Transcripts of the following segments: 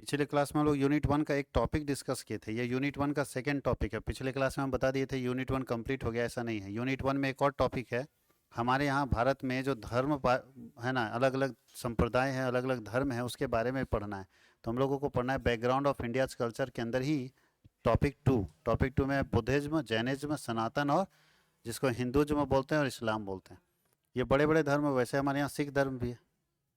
पिछले क्लास में हम लोग यूनिट 1 का एक टॉपिक डिस्कस किए थे। ये यूनिट 1 का सेकंड टॉपिक है। पिछले क्लास में हम बता दिए थे यूनिट 1 कंप्लीट हो गया, ऐसा नहीं है। यूनिट 1 में एक और टॉपिक है। हमारे यहाँ भारत में जो है ना, अलग अलग संप्रदाय हैं, अलग अलग धर्म है, उसके बारे में पढ़ना है। तो हम लोगों को पढ़ना है बैकग्राउंड ऑफ इंडियाज कल्चर के अंदर ही टॉपिक 2 में बुद्धिज्म, जैनिज्म, सनातन और जिसको हिंदुज्म बोलते हैं और इस्लाम बोलते हैं। ये बड़े बड़े धर्म है। वैसे हमारे यहाँ सिख धर्म भी है,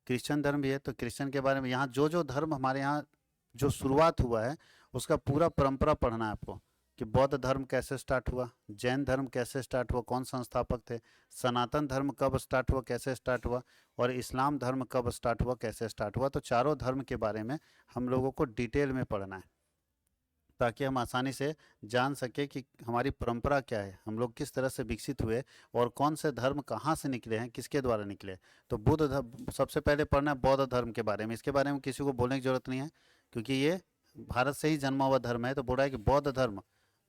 क्रिश्चियन धर्म भी है। तो क्रिश्चियन के बारे में यहाँ जो जो धर्म हमारे यहाँ जो शुरुआत हुआ है उसका पूरा परंपरा पढ़ना है आपको, कि बौद्ध धर्म कैसे स्टार्ट हुआ, जैन धर्म कैसे स्टार्ट हुआ, कौन संस्थापक थे, सनातन धर्म कब स्टार्ट हुआ, कैसे स्टार्ट हुआ, और इस्लाम धर्म कब स्टार्ट हुआ, कैसे स्टार्ट हुआ। तो चारों धर्म के बारे में हम लोगों को डिटेल में पढ़ना है, ताकि हम आसानी से जान सके कि हमारी परंपरा क्या है, हम लोग किस तरह से विकसित हुए और कौन से धर्म कहाँ से निकले हैं, किसके द्वारा निकले। तो बुद्ध धर्म सबसे पहले पढ़ना है, बौद्ध धर्म के बारे में। इसके बारे में किसी को बोलने की जरूरत नहीं है, क्योंकि ये भारत से ही जन्मा हुआ धर्म है। तो बोल रहा है कि बौद्ध धर्म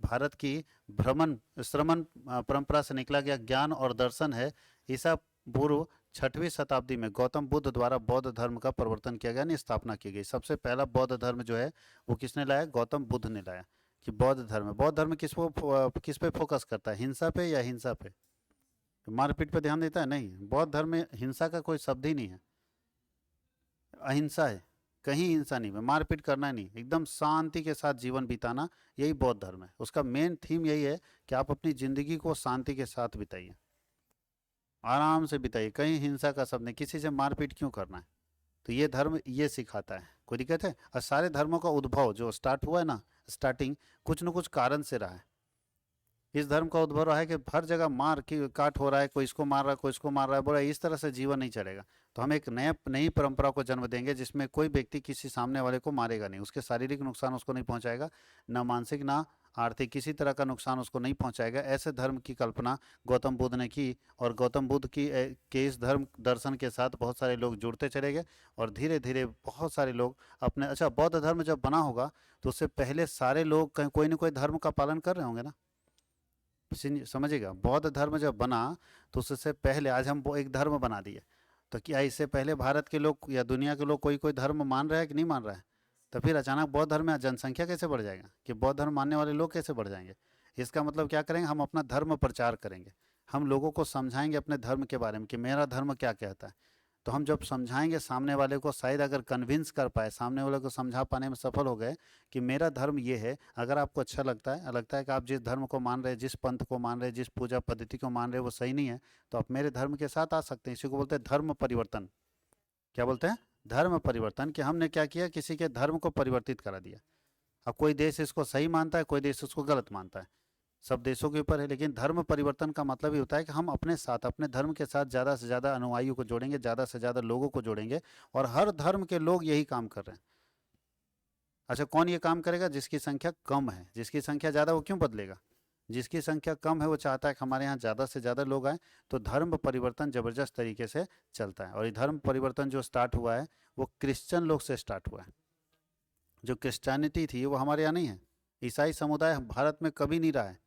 भारत की भ्रमण श्रमण परंपरा से निकला गया ज्ञान और दर्शन है। ईसा पूर्व 6वीं शताब्दी में गौतम बुद्ध द्वारा बौद्ध धर्म का प्रवर्तन किया गया, यानी स्थापना की गई। सबसे पहला बौद्ध धर्म जो है वो किसने लाया? गौतम बुद्ध ने लाया। कि बौद्ध धर्म किस पे फोकस करता है, हिंसा पे या हिंसा पे? तो मारपीट पे ध्यान देता है? नहीं, बौद्ध धर्म में हिंसा का कोई शब्द ही नहीं है, अहिंसा है। कहीं हिंसा नहीं है, मारपीट करना नहीं, एकदम शांति के साथ जीवन बिताना, यही बौद्ध धर्म है। उसका मेन थीम यही है कि आप अपनी जिंदगी को शांति के साथ बिताइए, आराम से बिताइए, कहीं हिंसा का शब्द नहीं, किसी से मारपीट क्यों करना है। तो ये धर्म ये सिखाता है। कोई दिक्कत है? और सारे धर्मों का उद्भव जो स्टार्ट हुआ है ना, स्टार्टिंग कुछ न कुछ कारण से रहा है। इस धर्म का उद्भव रहा है कि हर जगह मार की काट हो रहा है, कोई इसको मार रहा है, कोई इसको मार रहा है, बोला इस तरह से जीवन नहीं चलेगा। तो हम एक नई परंपरा को जन्म देंगे जिसमें कोई व्यक्ति किसी सामने वाले को मारेगा नहीं, उसके शारीरिक नुकसान उसको नहीं पहुंचाएगा, ना मानसिक ना आर्थिक, किसी तरह का नुकसान उसको नहीं पहुंचाएगा। ऐसे धर्म की कल्पना गौतम बुद्ध ने की, और गौतम बुद्ध के इस धर्म दर्शन के साथ बहुत सारे लोग जुड़ते चले गए, और धीरे धीरे बहुत सारे लोग अपने अच्छा, बौद्ध धर्म जब बना होगा तो उससे पहले सारे लोग कहीं कोई ना कोई धर्म का पालन कर रहे होंगे ना। समझिएगा, बौद्ध धर्म जब बना तो उससे पहले आज हम वो एक धर्म बना दिए, तो क्या इससे पहले भारत के लोग या दुनिया के लोग कोई कोई धर्म मान रहा है कि नहीं मान रहा है? तो फिर अचानक बौद्ध धर्म में जनसंख्या कैसे बढ़ जाएगा, कि बौद्ध धर्म मानने वाले लोग कैसे बढ़ जाएंगे? इसका मतलब क्या करेंगे, हम अपना धर्म प्रचार करेंगे, हम लोगों को समझाएंगे अपने धर्म के बारे में कि मेरा धर्म क्या कहता है। तो हम जब समझाएंगे सामने वाले को, शायद अगर कन्विंस कर पाए, सामने वाले को समझा पाने में सफल हो गए कि मेरा धर्म ये है, अगर आपको अच्छा लगता है कि आप जिस धर्म को मान रहे हैं, जिस पंथ को मान रहे हैं, जिस पूजा पद्धति को मान रहे हैं वो सही नहीं है, तो आप मेरे धर्म के साथ आ सकते हैं। इसी को बोलते हैं धर्म परिवर्तन। क्या बोलते हैं? धर्म परिवर्तन। कि हमने क्या किया, किसी के धर्म को परिवर्तित करा दिया। अब कोई देश इसको सही मानता है, कोई देश उसको गलत मानता है, सब देशों के ऊपर है। लेकिन धर्म परिवर्तन का मतलब ये होता है कि हम अपने साथ, अपने धर्म के साथ ज़्यादा से ज़्यादा अनुयायियों को जोड़ेंगे, ज़्यादा से ज़्यादा लोगों को जोड़ेंगे, और हर धर्म के लोग यही काम कर रहे हैं। अच्छा, कौन ये काम करेगा? जिसकी संख्या कम है। जिसकी संख्या ज़्यादा वो क्यों बदलेगा? जिसकी संख्या कम है वो चाहता है कि हमारे यहाँ ज़्यादा से ज़्यादा लोग आए। तो धर्म परिवर्तन ज़बरदस्त तरीके से चलता है। और ये धर्म परिवर्तन जो स्टार्ट हुआ है वो क्रिश्चियन लोग से स्टार्ट हुआ है। जो क्रिश्चियनिटी थी वो हमारे यहाँ नहीं है। ईसाई समुदाय भारत में कभी नहीं रहा है,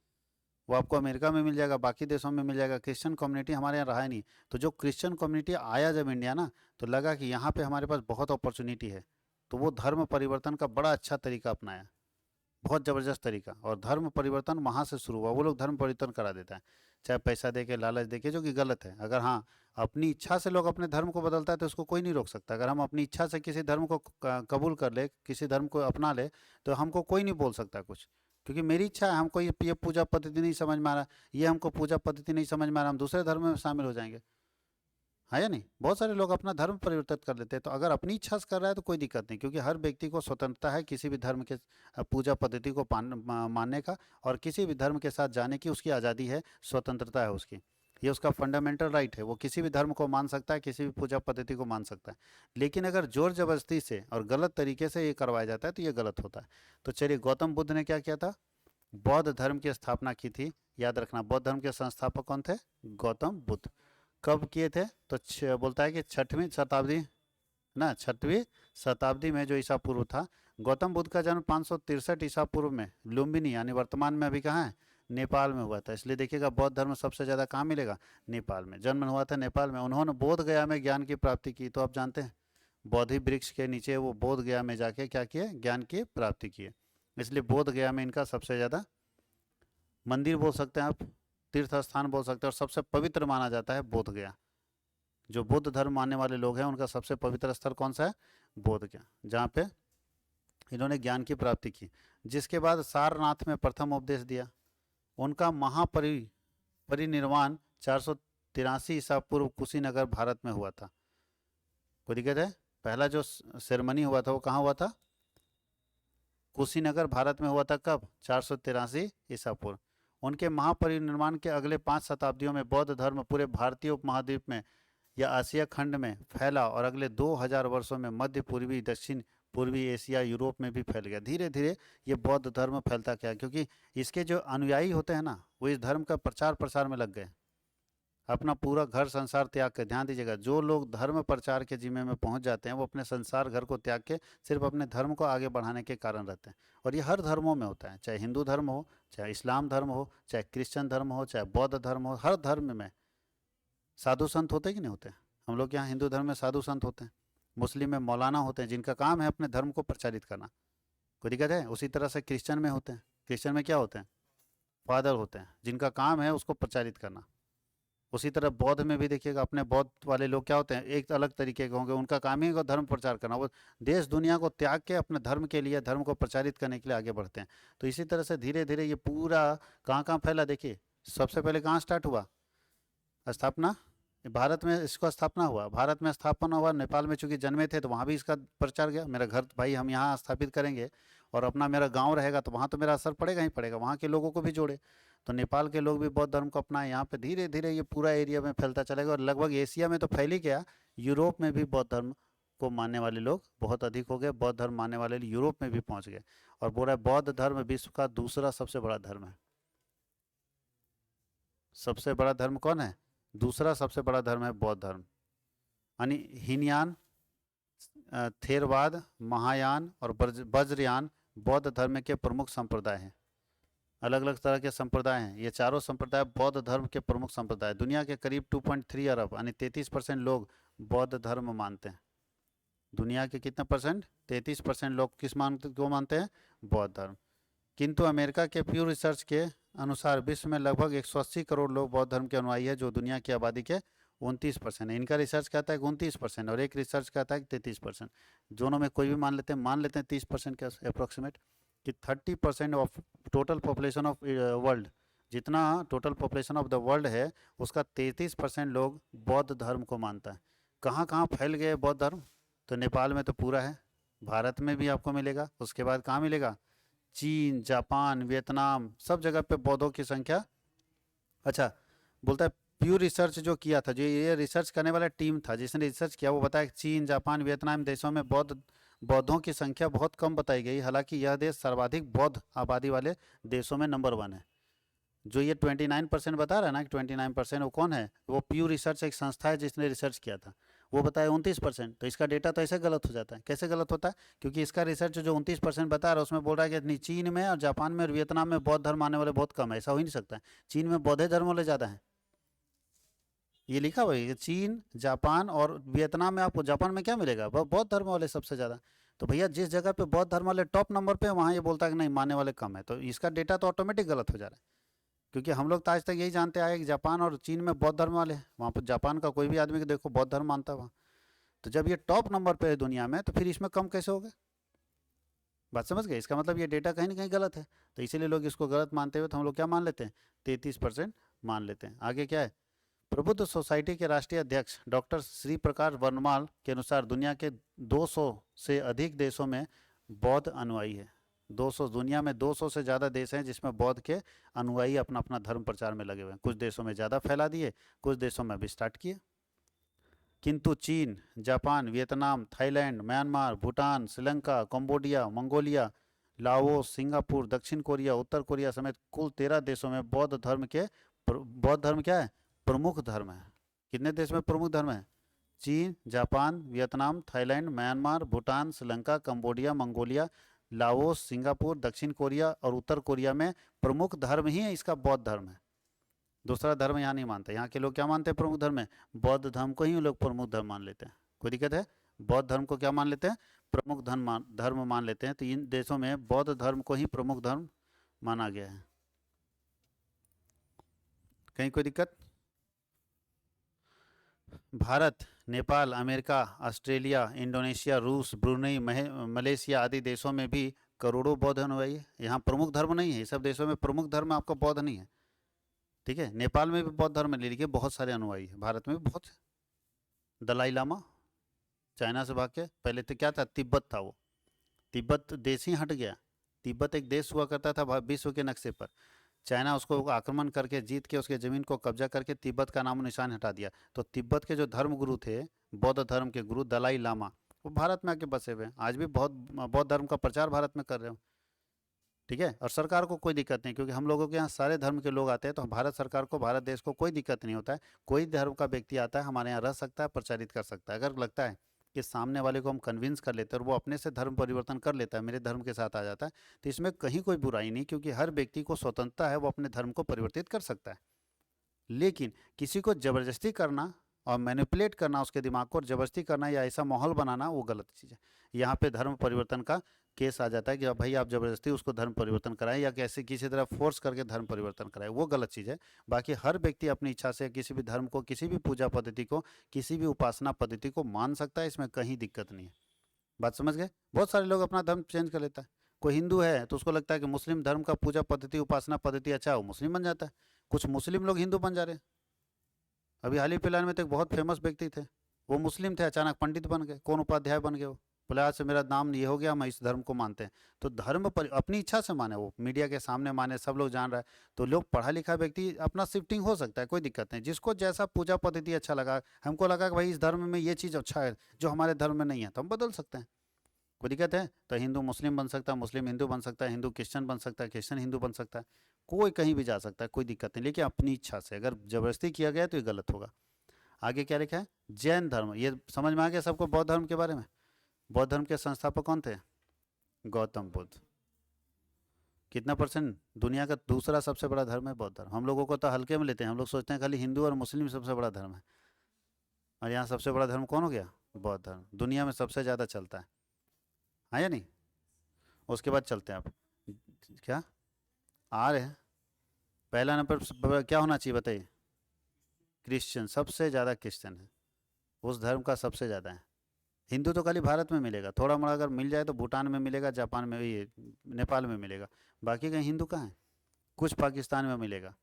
वो आपको अमेरिका में मिल जाएगा, बाकी देशों में मिल जाएगा। क्रिश्चियन कम्युनिटी हमारे यहाँ रहा ही नहीं। तो जो क्रिश्चियन कम्युनिटी आया जब इंडिया ना, तो लगा कि यहाँ पे हमारे पास बहुत अपॉर्चुनिटी है, तो वो धर्म परिवर्तन का बड़ा अच्छा तरीका अपनाया, बहुत ज़बरदस्त तरीका। और धर्म परिवर्तन वहाँ से शुरू हुआ। वो लोग धर्म परिवर्तन करा देता है, चाहे पैसा दे के, लालच दे के, जो कि गलत है। अगर हाँ अपनी इच्छा से लोग अपने धर्म को बदलता है तो उसको कोई नहीं रोक सकता। अगर हम अपनी इच्छा से किसी धर्म को कबूल कर ले, किसी धर्म को अपना ले, तो हमको कोई नहीं बोल सकता कुछ, क्योंकि मेरी इच्छा है। हमको ये पूजा पद्धति नहीं समझ में आ रहा, ये हमको पूजा पद्धति नहीं समझ में आ रहा, हम दूसरे धर्म में शामिल हो जाएंगे। हाँ या नहीं? बहुत सारे लोग अपना धर्म परिवर्तित कर लेते हैं। तो अगर अपनी इच्छा से कर रहा है तो कोई दिक्कत नहीं, क्योंकि हर व्यक्ति को स्वतंत्रता है किसी भी धर्म के पूजा पद्धति को मानने का, और किसी भी धर्म के साथ जाने की उसकी आज़ादी है, स्वतंत्रता है उसकी। ये उसका फंडामेंटल राइट है। वो किसी भी धर्म को मान सकता है, किसी भी पूजा पद्धति को मान सकता है। लेकिन अगर जोर जबरदस्ती से और गलत तरीके से ये करवाया जाता है तो ये गलत होता है। तो चलिए, गौतम बुद्ध ने क्या किया था? बौद्ध धर्म की स्थापना की थी। याद रखना, बौद्ध धर्म के संस्थापक कौन थे? गौतम बुद्ध। कब किए थे? तो बोलता है कि 6वीं शताब्दी ना, 6वीं शताब्दी में जो ईसा पूर्व था। गौतम बुद्ध का जन्म 563 ईसा पूर्व में लुम्बिनी, यानी वर्तमान में अभी कहाँ है, नेपाल में हुआ था। इसलिए देखिएगा, बौद्ध धर्म सबसे ज़्यादा कहाँ मिलेगा? नेपाल में। जन्म हुआ था नेपाल में। उन्होंने बोध गया में ज्ञान की प्राप्ति की। तो आप जानते हैं बोधि वृक्ष के नीचे वो बोध गया में जाके क्या किए, ज्ञान की प्राप्ति किए। इसलिए बोध गया में इनका सबसे ज़्यादा मंदिर बोल सकते हैं आप, तीर्थ स्थान बोल सकते हैं, और सबसे पवित्र माना जाता है बोध गया। जो बुद्ध धर्म मानने वाले लोग हैं उनका सबसे पवित्र स्थल कौन सा है, बोध गया, जहाँ पे इन्होंने ज्ञान की प्राप्ति की। जिसके बाद सारनाथ में प्रथम उपदेश दिया। उनका परिनिर्वाण 483 ईसा पूर्व कुशीनगर भारत में हुआ था। कोई दिक्कत है? पहला जो सेरेमनी हुआ था वो कहाँ हुआ था, कुशीनगर भारत में हुआ था। कब? 483 ईसा पूर्व। उनके महापरिनिर्वाण के अगले 5 शताब्दियों में बौद्ध धर्म पूरे भारतीय उपमहाद्वीप में या आसिया खंड में फैला और अगले 2000 वर्षों में मध्य पूर्वी, दक्षिण पूर्वी एशिया, यूरोप में भी फैल गया। धीरे धीरे ये बौद्ध धर्म फैलता गया, क्योंकि इसके जो अनुयायी होते हैं ना, वो इस धर्म का प्रचार प्रसार में लग गए। अपना पूरा घर संसार त्याग के, ध्यान दीजिएगा, जो लोग धर्म प्रचार के जिम्मे में पहुंच जाते हैं वो अपने संसार घर को त्याग के सिर्फ अपने धर्म को आगे बढ़ाने के कारण रहते हैं। और ये हर धर्मों में होता है, चाहे हिंदू धर्म हो, चाहे इस्लाम धर्म हो, चाहे क्रिश्चियन धर्म हो, चाहे बौद्ध धर्म हो, हर धर्म में साधु संत होते कि नहीं होते? हम लोग यहाँ हिंदू धर्म में साधु संत होते हैं, मुस्लिम में मौलाना होते हैं जिनका काम है अपने धर्म को प्रचारित करना। कोई दिक्कत है? उसी तरह से क्रिश्चियन में होते हैं, क्रिश्चियन में क्या होते हैं, फादर होते हैं जिनका काम है उसको प्रचारित करना। उसी तरह बौद्ध में भी देखिएगा, अपने बौद्ध वाले लोग क्या होते हैं, एक अलग तरीके के होंगे, उनका काम ही धर्म प्रचार करना। वो देश दुनिया को त्याग के अपने धर्म के लिए, धर्म को प्रचारित करने के लिए आगे बढ़ते हैं। तो इसी तरह से धीरे धीरे ये पूरा कहाँ कहाँ फैला। देखिए सबसे पहले कहाँ स्टार्ट हुआ स्थापना, भारत में इसका स्थापना हुआ, भारत में स्थापना हुआ। नेपाल में चूंकि जन्मे थे तो वहाँ भी इसका प्रचार गया। मेरा घर भाई हम यहाँ स्थापित करेंगे और अपना मेरा गांव रहेगा तो वहाँ तो मेरा असर पड़ेगा ही पड़ेगा, वहाँ के लोगों को भी जोड़े। तो नेपाल के लोग भी बौद्ध धर्म को अपनाए। यहाँ पे धीरे धीरे ये पूरा एरिया में फैलता चलेगा और लगभग एशिया में तो फैल ही गया, यूरोप में भी बौद्ध धर्म को मानने वाले लोग बहुत अधिक हो गए। बौद्ध धर्म मानने वाले यूरोप में भी पहुँच गए और बोल रहा है बौद्ध धर्म विश्व का दूसरा सबसे बड़ा धर्म है। सबसे बड़ा धर्म कौन है? दूसरा सबसे बड़ा धर्म है बौद्ध धर्म। यानी हीनयान, थेरवाद, महायान और वज्रयान बौद्ध धर्म के प्रमुख संप्रदाय हैं। अलग अलग तरह के संप्रदाय हैं। ये चारों संप्रदाय बौद्ध धर्म के प्रमुख संप्रदाय। दुनिया के करीब 2.3 अरब यानी 33% लोग बौद्ध धर्म मानते हैं। दुनिया के कितने परसेंट? 33% लोग किस को मानते हैं? बौद्ध धर्म। किंतु अमेरिका के प्यू रिसर्च के अनुसार विश्व में लगभग 180 करोड़ लोग बौद्ध धर्म के अनुयायी है, जो दुनिया की आबादी के 29% है। इनका रिसर्च कहता है 29% और एक रिसर्च कहता है 33%। दोनों में कोई भी मान लेते हैं 30% के अप्रोक्सीमेट, कि 30% of total population of world, जितना total population of the world है उसका 33% लोग बौद्ध धर्म को मानता है। कहाँ कहाँ फैल गए बौद्ध धर्म? तो नेपाल में तो पूरा है, भारत में भी आपको मिलेगा, उसके बाद कहाँ मिलेगा? चीन, जापान, वियतनाम, सब जगह पे बौद्धों की संख्या। अच्छा, बोलता है प्यू रिसर्च जो किया था, जो ये रिसर्च करने वाला टीम था जिसने रिसर्च किया, वो बताया चीन, जापान, वियतनाम देशों में बौद्धों की संख्या बहुत कम बताई गई। हालांकि यह देश सर्वाधिक बौद्ध आबादी वाले देशों में नंबर 1 है। जो ये 29% बता रहा है ना कि 29%, वो कौन है? वो प्यू रिसर्च एक संस्था है जिसने रिसर्च किया था, वो बताया 29%। तो इसका डेटा तो ऐसे गलत हो जाता है। कैसे गलत होता है? क्योंकि इसका रिसर्च जो 29% बता रहा है उसमें बोल रहा है कि चीन में और जापान में और वियतनाम में बौद्ध धर्म आने वाले बहुत कम है। ऐसा हो ही नहीं सकता है, चीन में बौद्ध धर्म वाले ज़्यादा हैं। ये लिखा हुआ है चीन, जापान और वियतनाम में। आपको जापान में क्या मिलेगा? बौद्ध धर्म वाले सबसे ज़्यादा। तो भैया जिस जगह पे बौद्ध धर्म वाले टॉप नंबर पे, वहाँ ये बोलता है कि नहीं मानने वाले कम है, तो इसका डेटा तो ऑटोमेटिक गलत हो जा रहा है। क्योंकि हम लोग तो आज तक यही जानते आए कि जापान और चीन में बौद्ध धर्म वाले हैं। वहाँ पर जापान का कोई भी आदमी को देखो बौद्ध धर्म मानता है वहाँ। तो जब ये टॉप नंबर पे है दुनिया में, तो फिर इसमें कम कैसे हो गए? बात समझ गए? इसका मतलब ये डेटा कहीं ना कहीं गलत है। तो इसीलिए लोग इसको गलत मानते हुए तो हम लोग क्या मान लेते हैं? 33% मान लेते हैं। आगे क्या है? प्रबुद्ध सोसाइटी के राष्ट्रीय अध्यक्ष डॉक्टर श्री प्रकाश वर्णमाल के अनुसार दुनिया के 200 से अधिक देशों में बौद्ध अनुयायी है। 200, दुनिया में 200 से ज़्यादा देश हैं जिसमें बौद्ध के अनुयायी अपना अपना धर्म प्रचार में लगे हुए हैं। कुछ देशों में ज़्यादा फैला दिए, कुछ देशों में अभी स्टार्ट किए। किंतु चीन, Japan, Vietnam, Thailand, Myanmar, Bhutan, Sri Lanka, Cambodia, Mongolia, Laos, Singapore, दक्षिण कोरिया, उत्तर कोरिया समेत कुल 13 देशों में बौद्ध धर्म क्या है? प्रमुख धर्म है। कितने देश में प्रमुख धर्म है? चीन, Japan, Vietnam, Thailand, Myanmar, Bhutan, Sri Lanka, Cambodia, Mongolia, Laos, Singapore, दक्षिण कोरिया और उत्तर कोरिया में प्रमुख धर्म ही है इसका बौद्ध धर्म है। दूसरा धर्म यहाँ नहीं मानते। यहाँ के लोग क्या मानते हैं प्रमुख धर्म में? बौद्ध धर्म को ही लोग प्रमुख धर्म मान लेते हैं। कोई दिक्कत है? बौद्ध धर्म को क्या मान लेते हैं? प्रमुख धर्म मान लेते हैं। तो इन देशों में बौद्ध धर्म को ही प्रमुख धर्म माना गया है। कहीं कोई दिक्कत? Bharat, Nepal, America, Australia, Indonesia, रूस, ब्रुनई, मलेशिया आदि देशों में भी करोड़ों बौद्ध अनुयायी है। यहाँ प्रमुख धर्म नहीं है, ये सब देशों में प्रमुख धर्म आपका बौद्ध नहीं है। ठीक है, नेपाल में भी बौद्ध धर्म ले लीजिए, बहुत सारे अनुयायी है। भारत में भी बहुत है। दलाई लामा चाइना से भाग के, पहले तो क्या था, तिब्बत था वो, तिब्बत देश ही हट गया। तिब्बत एक देश हुआ करता था विश्व के नक्शे पर, चाइना उसको आक्रमण करके जीत के उसके ज़मीन को कब्जा करके तिब्बत का नामो निशान हटा दिया। तो तिब्बत के जो धर्म गुरु थे, बौद्ध धर्म के गुरु दलाई लामा, वो भारत में आके बसे हुए हैं। आज भी बहुत बौद्ध धर्म का प्रचार भारत में कर रहे हो। ठीक है, और सरकार को कोई दिक्कत नहीं, क्योंकि हम लोगों के यहाँ सारे धर्म के लोग आते हैं, तो भारत सरकार को, भारत देश को कोई दिक्कत नहीं होता है। कोई धर्म का व्यक्ति आता है हमारे यहाँ रह सकता है, प्रचारित कर सकता है। अगर लगता है कि सामने वाले को हम कन्विंस कर लेते हैं और वो अपने से धर्म परिवर्तन कर लेता है, मेरे धर्म के साथ आ जाता है, तो इसमें कहीं कोई बुराई नहीं, क्योंकि हर व्यक्ति को स्वतंत्रता है, वो अपने धर्म को परिवर्तित कर सकता है। लेकिन किसी को ज़बरदस्ती करना और मैनिपुलेट करना, उसके दिमाग को ज़बरदस्ती करना या ऐसा माहौल बनाना, वो गलत चीज़ है। यहाँ पे धर्म परिवर्तन का केस आ जाता है कि भाई आप ज़बरदस्ती उसको धर्म परिवर्तन कराएं या कैसे किसी तरह फोर्स करके धर्म परिवर्तन कराएं, वो गलत चीज़ है। बाकी हर व्यक्ति अपनी इच्छा से किसी भी धर्म को, किसी भी पूजा पद्धति को, किसी भी उपासना पद्धति को मान सकता है, इसमें कहीं दिक्कत नहीं है। बात समझ गए? बहुत सारे लोग अपना धर्म चेंज कर लेता है। कोई हिंदू है तो उसको लगता है कि मुस्लिम धर्म का पूजा पद्धति, उपासना पद्धति अच्छा है, वो मुस्लिम बन जाता है। कुछ मुस्लिम लोग हिंदू बन जा रहे हैं। अभी हाल ही फिलहाल में तो एक बहुत फेमस व्यक्ति थे, वो मुस्लिम थे, अचानक पंडित बन गए, कौन उपाध्याय बन गए। वो बोले आज से मेरा नाम ये हो गया, हम इस धर्म को मानते हैं। तो धर्म पर अपनी इच्छा से माने, वो मीडिया के सामने माने, सब लोग जान रहा है। तो लोग, पढ़ा लिखा व्यक्ति अपना शिफ्टिंग हो सकता है, कोई दिक्कत नहीं। जिसको जैसा पूजा पद्धति अच्छा लगा, हमको लगा कि भाई इस धर्म में ये चीज़ अच्छा है जो हमारे धर्म में नहीं है, तो हम बदल सकते हैं। कोई दिक्कत है? तो हिंदू मुस्लिम बन सकता है, मुस्लिम हिंदू बन सकता है, हिंदू क्रिश्चियन बन सकता है, क्रिश्चियन हिंदू बन सकता है, कोई कहीं भी जा सकता है, कोई दिक्कत नहीं। लेकिन अपनी इच्छा से, अगर जबरदस्ती किया गया तो ये गलत होगा। आगे क्या लिखा है? जैन धर्म, ये समझ में आ गया सबको बौद्ध धर्म के बारे में? बौद्ध धर्म के संस्थापक कौन थे? गौतम बुद्ध। कितना परसेंट? दुनिया का दूसरा सबसे बड़ा धर्म है बौद्ध धर्म। हम लोगों को तो हल्के में लेते हैं, हम लोग सोचते हैं खाली हिंदू और मुस्लिम सबसे बड़ा धर्म है, और यहाँ सबसे बड़ा धर्म कौन हो गया? बौद्ध धर्म। दुनिया में सबसे ज़्यादा चलता है, हाँ या नहीं? उसके बाद चलते हैं आप, क्या आ रहे हैं? पहला नंबर क्या होना चाहिए बताइए? क्रिश्चियन, सबसे ज़्यादा क्रिश्चियन है, उस धर्म का सबसे ज़्यादा है। हिंदू तो खाली भारत में मिलेगा, थोड़ा मोड़ा अगर मिल जाए तो भूटान में मिलेगा, जापान में, ये नेपाल में मिलेगा, बाकी कहीं हिंदू कहाँ है? कुछ पाकिस्तान में मिलेगा।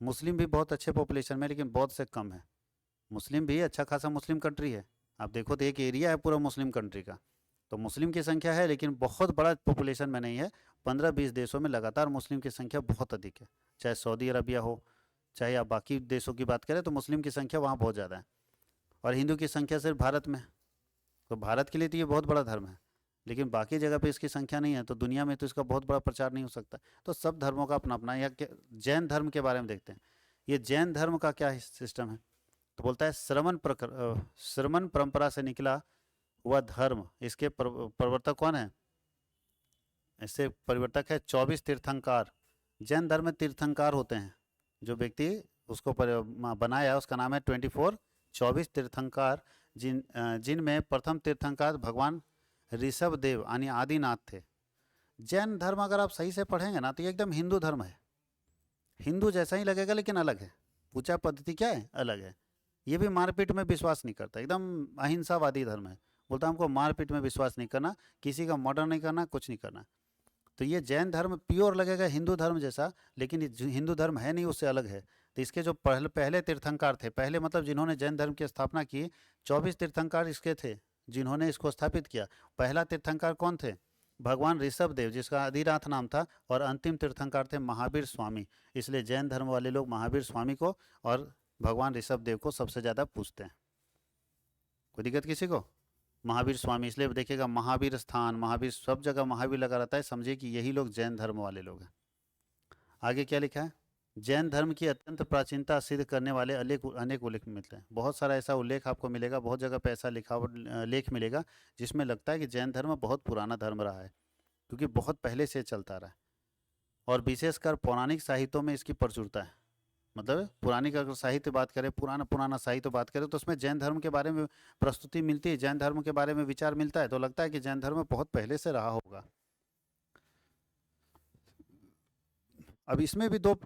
मुस्लिम भी बहुत अच्छे पॉपुलेशन में, लेकिन बहुत से कम है। मुस्लिम भी अच्छा खासा मुस्लिम कंट्री है, आप देखो तो एक एरिया है पूरा मुस्लिम कंट्री का। तो मुस्लिम की संख्या है, लेकिन बहुत बड़ा पॉपुलेशन में नहीं है। 15-20 देशों में लगातार मुस्लिम की संख्या बहुत अधिक है, चाहे सऊदी अरबिया हो, चाहे आप बाकी देशों की बात करें, तो मुस्लिम की संख्या वहाँ बहुत ज़्यादा है। और हिंदू की संख्या सिर्फ भारत में। तो भारत के लिए तो ये बहुत बड़ा धर्म है, लेकिन बाकी जगह पे इसकी संख्या नहीं है, तो दुनिया में तो इसका बहुत बड़ा प्रचार नहीं हो सकता। तो सब धर्मों का अपना अपना, या जैन धर्म के बारे में देखते हैं। ये जैन धर्म का क्या सिस्टम है? तो बोलता है श्रमण परंपरा से निकला हुआ धर्म। इसके प्रवर्तक कौन है? इससे परिवर्तक है 24 तीर्थंकार। जैन धर्म में तीर्थंकार होते हैं, जो व्यक्ति उसको बनाया उसका नाम है 24 तीर्थंकार, जिनमें प्रथम तीर्थंकार भगवान ऋषभ देव यानी आदिनाथ थे। जैन धर्म अगर आप सही से पढ़ेंगे ना, तो ये एकदम हिंदू धर्म है, हिंदू जैसा ही लगेगा, लेकिन अलग है। पूजा पद्धति क्या है? अलग है। ये भी मारपीट में विश्वास नहीं करता, एकदम अहिंसावादी धर्म है। बोलता हमको मारपीट में विश्वास नहीं करना, किसी का मर्डर नहीं करना, कुछ नहीं करना। तो ये जैन धर्म प्योर लगेगा हिंदू धर्म जैसा, लेकिन ये हिंदू धर्म है नहीं, उससे अलग है। तो इसके जो पहले तीर्थंकार थे, पहले मतलब जिन्होंने जैन धर्म की स्थापना की, 24 तीर्थंकार इसके थे जिन्होंने इसको स्थापित किया। पहला तीर्थंकर कौन थे? भगवान ऋषभ देव, जिसका आदिनाथ नाम था। और अंतिम तीर्थंकर थे महावीर स्वामी। इसलिए जैन धर्म वाले लोग महावीर स्वामी को और भगवान ऋषभ देव को सबसे ज़्यादा पूजते हैं। कोई दिक्कत किसी को? महावीर स्वामी, इसलिए देखिएगा महावीर स्थान, महावीर, सब जगह महावीर लगा रहता है, समझिए कि यही लोग जैन धर्म वाले लोग हैं। आगे क्या लिखा है? जैन धर्म की अत्यंत प्राचीनता सिद्ध करने वाले अनेक उल्लेख मिलते हैं। बहुत सारा ऐसा उल्लेख आपको मिलेगा, बहुत जगह पे ऐसा लेख मिलेगा जिसमें लगता है कि जैन धर्म बहुत पुराना धर्म रहा है, क्योंकि बहुत पहले से चलता रहा है, और विशेषकर पौराणिक साहित्यों में इसकी प्रचुरता है। मतलब पुरानी का अगर साहित्य बात करें, पुराना पुराना साहित्य बात करें, तो उसमें जैन धर्म के बारे में प्रस्तुति मिलती है, जैन धर्म के बारे में विचार मिलता है, तो लगता है कि जैन धर्म बहुत पहले से रहा होगा। अब इसमें भी दो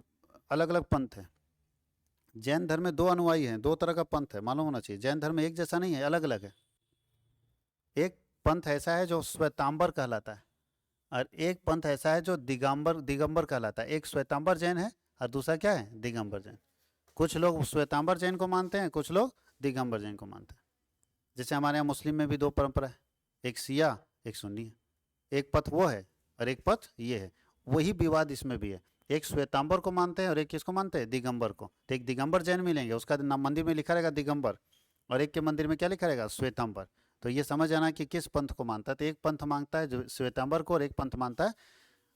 अलग अलग पंथ हैं। जैन धर्म में दो अनुयायी हैं, दो तरह का पंथ है, मालूम होना चाहिए। जैन धर्म एक जैसा नहीं है, अलग अलग है। एक पंथ ऐसा है जो श्वेतांबर कहलाता है, और एक पंथ ऐसा है जो दिगंबर दिगंबर कहलाता है। एक श्वेतांबर जैन है और दूसरा क्या है, दिगंबर जैन। कुछ लोग श्वेतांबर जैन को मानते हैं, कुछ लोग दिगंबर जैन को मानते हैं। जैसे हमारे यहाँ मुस्लिम में भी दो परंपरा है, एक शिया एक सुन्नी है। एक पथ वो है और एक पथ ये है। वही विवाद इसमें भी है, एक श्वेतांबर को मानते हैं और एक किसको मानते हैं, दिगंबर को। तो एक दिगंबर जैन मिलेंगे, उसका नाम मंदिर में लिखा रहेगा दिगंबर, और एक के मंदिर में क्या लिखा रहेगा, श्वेतांबर। तो ये समझ आना कि किस पंथ को मानता है। तो एक पंथ मानता है जो श्वेतांबर को, और एक पंथ मानता है।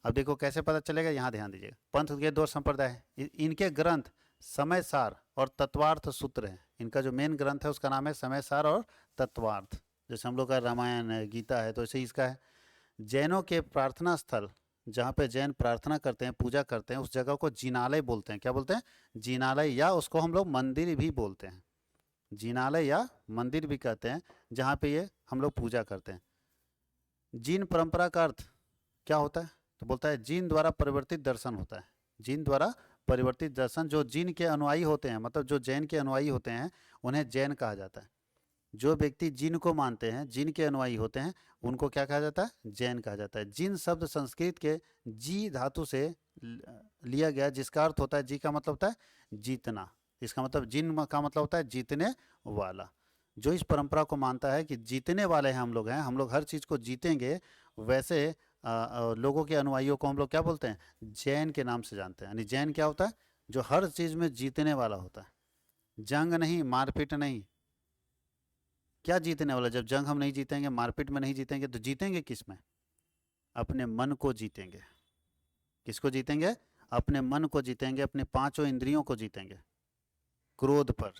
अब देखो कैसे पता चलेगा, यहाँ ध्यान दीजिएगा। पंथ के दो संप्रदाय हैं, इनके ग्रंथ समय सार और तत्वार्थ सूत्र है। इनका जो मेन ग्रंथ है उसका नाम है समय सार और तत्वार्थ। जैसे हम लोग का रामायण है, गीता है, तो ऐसे ही इसका है। जैनों के प्रार्थना स्थल, जहाँ पे जैन प्रार्थना करते हैं, पूजा करते हैं, उस जगह को जिनालय बोलते हैं। क्या बोलते हैं, जिनालय, या उसको हम लोग मंदिर भी बोलते हैं। जिनालय या मंदिर भी कहते हैं, जहाँ पे ये हम लोग पूजा करते हैं। जीन परंपरा का अर्थ क्या होता है, तो बोलता है जीन द्वारा परिवर्तित दर्शन होता है। जीन द्वारा परिवर्तित दर्शन, जो जीन के अनुयायी होते हैं, मतलब जो जैन के अनुयायी होते हैं, उन्हें जैन कहा जाता है। जो व्यक्ति जिन को मानते हैं, जिन के अनुयायी होते हैं, उनको क्या कहा जाता है, जैन कहा जाता है। जिन शब्द संस्कृत के जी धातु से लिया गया, जिसका अर्थ होता है, जी का मतलब होता है जीतना, इसका मतलब जिन का मतलब होता है जीतने वाला। जो इस परंपरा को मानता है कि जीतने वाले हैं, हम लोग हर चीज़ को जीतेंगे, वैसे लोगों के अनुयायियों को हम लोग क्या बोलते हैं, जैन के नाम से जानते हैं। यानी जैन क्या होता है, जो हर चीज़ में जीतने वाला होता है। जंग नहीं, मारपीट नहीं। क्या जीतने वाला, जब जंग हम नहीं जीतेंगे, मारपीट में नहीं जीतेंगे, तो जीतेंगे किस में, अपने मन को जीतेंगे। किसको जीतेंगे, अपने मन को जीतेंगे, अपने पांचों इंद्रियों को जीतेंगे। क्रोध पर,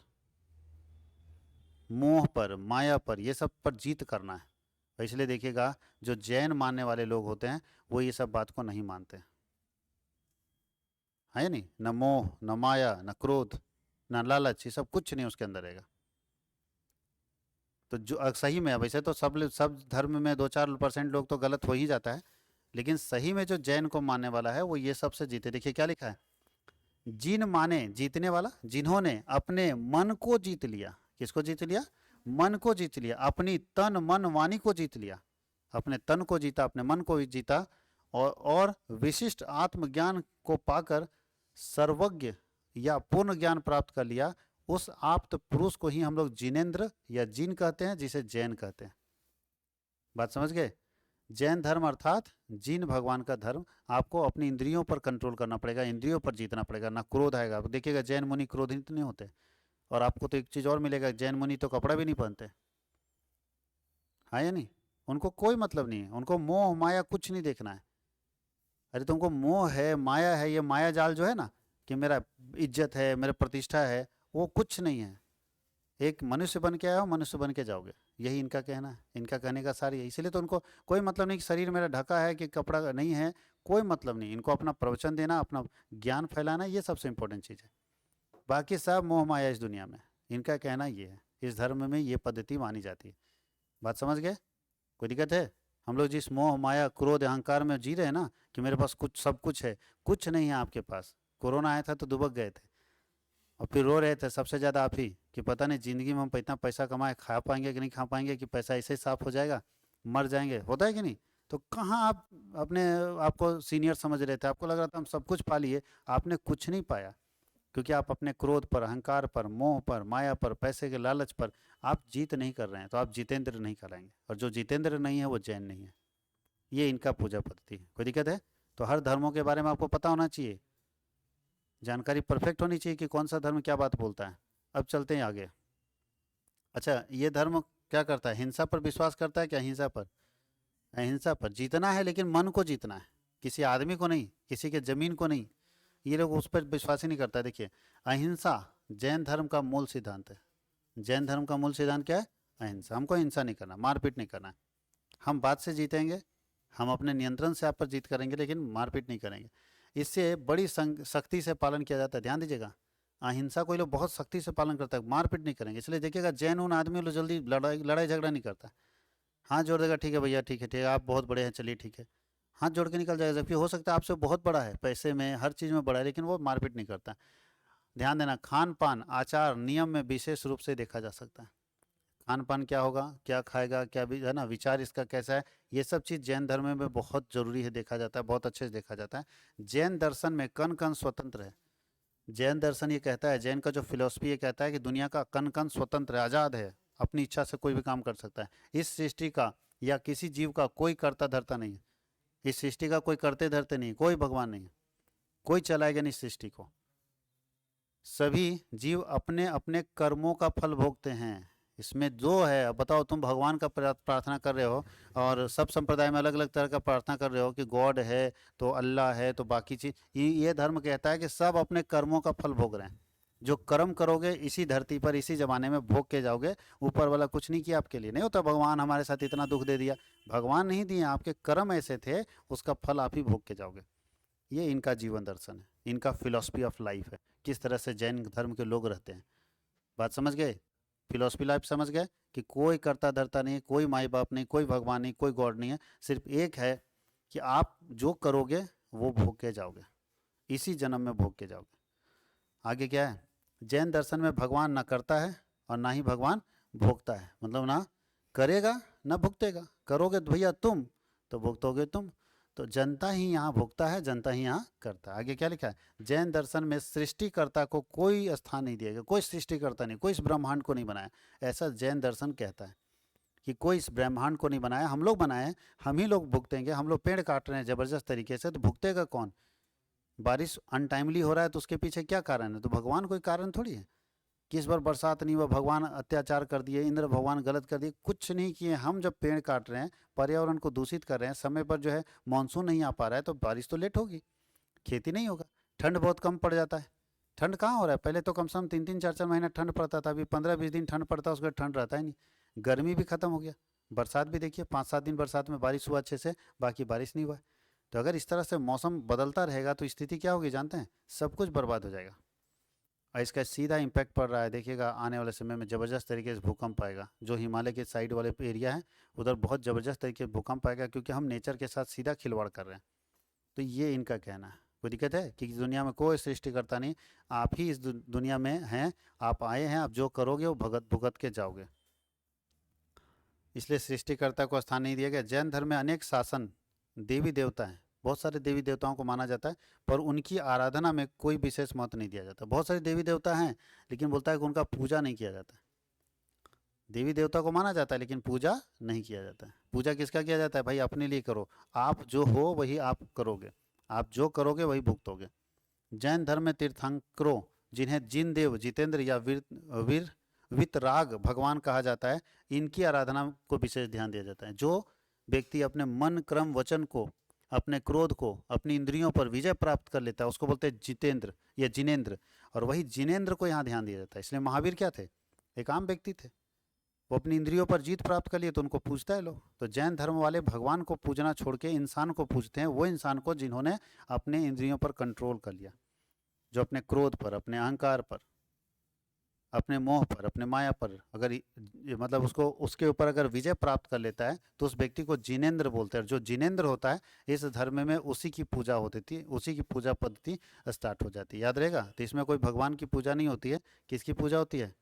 मोह पर, माया पर, ये सब पर जीत करना है। तो इसलिए देखिएगा, जो जैन मानने वाले लोग होते हैं, वो ये सब बात को नहीं मानते, है नहीं, न मोह, न माया, न क्रोध, न लालच, ये सब कुछ नहीं उसके अंदर रहेगा। तो जो सही में, वैसे तो सब धर्म में 2-4% लोग तो गलत हो ही जाता है, लेकिन सही में जो जैन को मानने वाला है, वो ये सबसे जीते। देखिए क्या लिखा है, जिन माने जीतने वाला, जिन्होंने अपने मन को जीत लिया। किसको जीत लिया, मन को जीत लिया, अपनी तन मन वाणी को जीत लिया, अपने तन को जीता, अपने मन को जीता, और विशिष्ट आत्मज्ञान को पाकर सर्वज्ञ या पूर्ण ज्ञान प्राप्त कर लिया, उस आप्त पुरुष को ही हम लोग जिनेन्द्र या जिन कहते हैं, जिसे जैन कहते हैं। बात समझ गए। जैन धर्म अर्थात जिन भगवान का धर्म। आपको अपनी इंद्रियों पर कंट्रोल करना पड़ेगा, इंद्रियों पर जीतना पड़ेगा, ना क्रोध आएगा। देखिएगा जैन मुनि क्रोधित नहीं होते। और आपको तो एक चीज़ और मिलेगा, जैन मुनि तो कपड़ा भी नहीं पहनते, हाँ या नहीं। उनको कोई मतलब नहीं है, उनको मोह माया कुछ नहीं देखना है। अरे तुमको मोह है, माया है, ये माया जाल जो है ना, कि मेरा इज्जत है, मेरा प्रतिष्ठा है, वो कुछ नहीं है। एक मनुष्य बन के आए हो, मनुष्य बन के जाओगे, यही इनका कहना है, इनका कहने का सार है। इसीलिए तो उनको कोई मतलब नहीं कि शरीर मेरा ढका है कि कपड़ा नहीं है, कोई मतलब नहीं। इनको अपना प्रवचन देना, अपना ज्ञान फैलाना, ये सबसे इंपॉर्टेंट चीज़ है। बाकी सब मोह माया इस दुनिया में। इनका कहना ये है, इस धर्म में ये पद्धति मानी जाती है। बात समझ गए, कोई दिक्कत है। हम लोग जिस मोह माया क्रोध अहंकार में जी रहे हैं ना, कि मेरे पास कुछ सब कुछ है, कुछ नहीं है आपके पास। कोरोना आया था तो दुबक गए थे, और फिर रो रहे थे सबसे ज़्यादा आप ही, कि पता नहीं ज़िंदगी में हम इतना पैसा कमाए, खा पाएंगे कि नहीं खा पाएंगे, कि पैसा ऐसे ही साफ हो जाएगा, मर जाएंगे, होता है कि नहीं। तो कहाँ आप अपने आपको सीनियर समझ रहे थे, आपको लग रहा था हम सब कुछ पा लिए। आपने कुछ नहीं पाया, क्योंकि आप अपने क्रोध पर, अहंकार पर, मोह पर, माया पर, पैसे के लालच पर आप जीत नहीं कर रहे हैं। तो आप जितेंद्र नहीं कराएंगे, और जो जितेंद्र नहीं है वो जैन नहीं है। ये इनका पूजा पद्धति है। कोई दिक्कत है। तो हर धर्मों के बारे में आपको पता होना चाहिए, जानकारी परफेक्ट होनी चाहिए कि कौन सा धर्म क्या बात बोलता है। अब चलते हैं आगे। अच्छा, ये धर्म क्या करता है, हिंसा पर विश्वास करता है क्या, अहिंसा पर। अहिंसा पर जीतना है, लेकिन मन को जीतना है, किसी आदमी को नहीं, किसी के जमीन को नहीं। ये लोग उस पर विश्वास ही नहीं करता। देखिए, अहिंसा जैन धर्म का मूल सिद्धांत है। जैन धर्म का मूल सिद्धांत क्या है, अहिंसा। हमको हिंसा नहीं करना, मारपीट नहीं करना है। हम बात से जीतेंगे, हम अपने नियंत्रण से आप पर जीत करेंगे, लेकिन मारपीट नहीं करेंगे। इससे बड़ी सख्ती से पालन किया जाता है, ध्यान दीजिएगा। अहिंसा को ये लोग बहुत सख्ती से पालन करता है, मारपीट नहीं करेंगे। इसलिए देखिएगा जैन उन आदमी लोग जल्दी लड़ाई लड़ाई झगड़ा नहीं करता, हाथ जोड़ देगा, ठीक है भैया, ठीक है ठीक है, आप बहुत बड़े हैं, चलिए ठीक है, हाथ जोड़ के निकल जाएगा। जबकि हो सकता है आपसे बहुत बड़ा है, पैसे में हर चीज़ में बड़ा है, लेकिन वो मारपीट नहीं करता। ध्यान देना, खान पान आचार नियम में विशेष रूप से देखा जा सकता है। खान पान क्या होगा, क्या खाएगा, क्या भी है ना, विचार इसका कैसा है, ये सब चीज़ जैन धर्म में बहुत जरूरी है, देखा जाता है, बहुत अच्छे से देखा जाता है। जैन दर्शन में कण कण स्वतंत्र है। जैन दर्शन ये कहता है, जैन का जो फिलोसफी ये कहता है कि दुनिया का कण कण स्वतंत्र है, आज़ाद है, अपनी इच्छा से कोई भी काम कर सकता है। इस सृष्टि का या किसी जीव का कोई कर्ता धर्ता नहीं है। इस सृष्टि का कोई करते धरते नहीं, कोई भगवान नहीं, कोई चलाएगा नहीं इस सृष्टि को। सभी जीव अपने अपने कर्मों का फल भोगते हैं। इसमें जो है, अब बताओ, तुम भगवान का प्रार्थना कर रहे हो और सब संप्रदाय में अलग अलग तरह का प्रार्थना कर रहे हो कि गॉड है तो अल्लाह है तो बाकी चीज, ये धर्म कहता है कि सब अपने कर्मों का फल भोग रहे हैं। जो कर्म करोगे इसी धरती पर इसी जमाने में भोग के जाओगे। ऊपर वाला कुछ नहीं किया आपके लिए, नहीं होता भगवान हमारे साथ इतना दुख दे दिया, भगवान नहीं दिए, आपके कर्म ऐसे थे, उसका फल आप ही भोग के जाओगे। ये इनका जीवन दर्शन है, इनका फिलॉसफी ऑफ लाइफ है, किस तरह से जैन धर्म के लोग रहते हैं। बात समझ गए, फिलॉसफी लाइफ समझ गए कि कोई करता धरता नहीं, कोई माई बाप नहीं, कोई भगवान नहीं, कोई गॉड नहीं है, सिर्फ एक है कि आप जो करोगे वो भोग के जाओगे, इसी जन्म में भोग के जाओगे। आगे क्या है, जैन दर्शन में भगवान ना करता है और ना ही भगवान भोगता है, मतलब ना करेगा ना भुगतेगा। करोगे तो भैया तुम, तो भुगतोगे तुम। तो जनता ही यहाँ भोगता है, जनता ही यहाँ करता है। आगे क्या लिखा है, जैन दर्शन में सृष्टिकर्ता को कोई स्थान नहीं दिया गया, कोई सृष्टिकर्ता नहीं, कोई इस ब्रह्मांड को नहीं बनाया, ऐसा जैन दर्शन कहता है कि कोई इस ब्रह्मांड को नहीं बनाया, हम लोग बनाए, हम ही लोग भुगतेंगे। हम लोग पेड़ काट रहे हैं जबरदस्त तरीके से, तो भुगतेगा कौन? बारिश अनटाइमली हो रहा है तो उसके पीछे क्या कारण है? तो भगवान कोई कारण थोड़ी है कि इस बार बरसात नहीं हुआ, भगवान अत्याचार कर दिए, इंद्र भगवान गलत कर दिए, कुछ नहीं किए। हम जब पेड़ काट रहे हैं, पर्यावरण को दूषित कर रहे हैं, समय पर जो है मानसून नहीं आ पा रहा है, तो बारिश तो लेट होगी, खेती नहीं होगा, ठंड बहुत कम पड़ जाता है। ठंड कहाँ हो रहा है? पहले तो कम से कम 3-3 4-4 महीना ठंड पड़ता था, अभी 15-20 दिन ठंड पड़ता है, उसके बाद ठंड रहता ही नहीं। गर्मी भी खत्म हो गया, बरसात भी देखिए 5-7 दिन बरसात में बारिश हुआ अच्छे से, बाकी बारिश नहीं हुआ। तो अगर इस तरह से मौसम बदलता रहेगा तो स्थिति क्या होगी जानते हैं? सब कुछ बर्बाद हो जाएगा। और इसका सीधा इम्पैक्ट पड़ रहा है, देखिएगा आने वाले समय में ज़बरदस्त तरीके से भूकंप आएगा। जो हिमालय के साइड वाले एरिया है उधर बहुत ज़बरदस्त तरीके से भूकंप आएगा, क्योंकि हम नेचर के साथ सीधा खिलवाड़ कर रहे हैं। तो ये इनका कहना है। कोई दिक्कत है कि दुनिया में कोई सृष्टिकर्ता नहीं, आप ही इस दुनिया में हैं, आप आए हैं, आप जो करोगे वो भगत भुगत के जाओगे, इसलिए सृष्टिकर्ता को स्थान नहीं दिया गया। जैन धर्म में अनेक शासन देवी देवता हैं, बहुत सारे देवी देवताओं को माना जाता है, पर उनकी आराधना में कोई विशेष महत्व नहीं दिया जाता। बहुत सारे देवी देवता हैं, लेकिन बोलता है कि उनका पूजा नहीं किया जाता। देवी देवता को माना जाता है लेकिन पूजा नहीं किया जाता है। पूजा किसका किया जाता है? भाई अपने लिए करो, आप जो हो वही आप करोगे, आप जो करोगे वही भुगतोगे। जैन धर्म में तीर्थंकरों, जिन्हें जिन देव, जितेंद्र या वीर वीर वितराग भगवान कहा जाता है, इनकी आराधना को विशेष ध्यान दिया जाता है। जो व्यक्ति अपने मन क्रम वचन को, अपने क्रोध को, अपनी इंद्रियों पर विजय प्राप्त कर लेता है, उसको बोलते हैं जितेंद्र या जिनेंद्र, और वही जिनेंद्र को यहाँ ध्यान दिया जाता है। इसलिए महावीर क्या थे? एक आम व्यक्ति थे, वो अपनी इंद्रियों पर जीत प्राप्त कर लिए तो उनको पूजता है लोग। तो जैन धर्म वाले भगवान को पूजना छोड़ के इंसान को पूजते हैं, वो इंसान को जिन्होंने अपने इंद्रियों पर कंट्रोल कर लिया, जो अपने क्रोध पर, अपने अहंकार पर, अपने मोह पर, अपने माया पर, अगर मतलब उसको, उसके ऊपर अगर विजय प्राप्त कर लेता है तो उस व्यक्ति को जिनेंद्र बोलते हैं। जो जिनेंद्र होता है इस धर्म में उसी की पूजा होती थी, उसी की पूजा पद्धति स्टार्ट हो जाती है। याद रहेगा, तो इसमें कोई भगवान की पूजा नहीं होती है, किसकी पूजा होती है?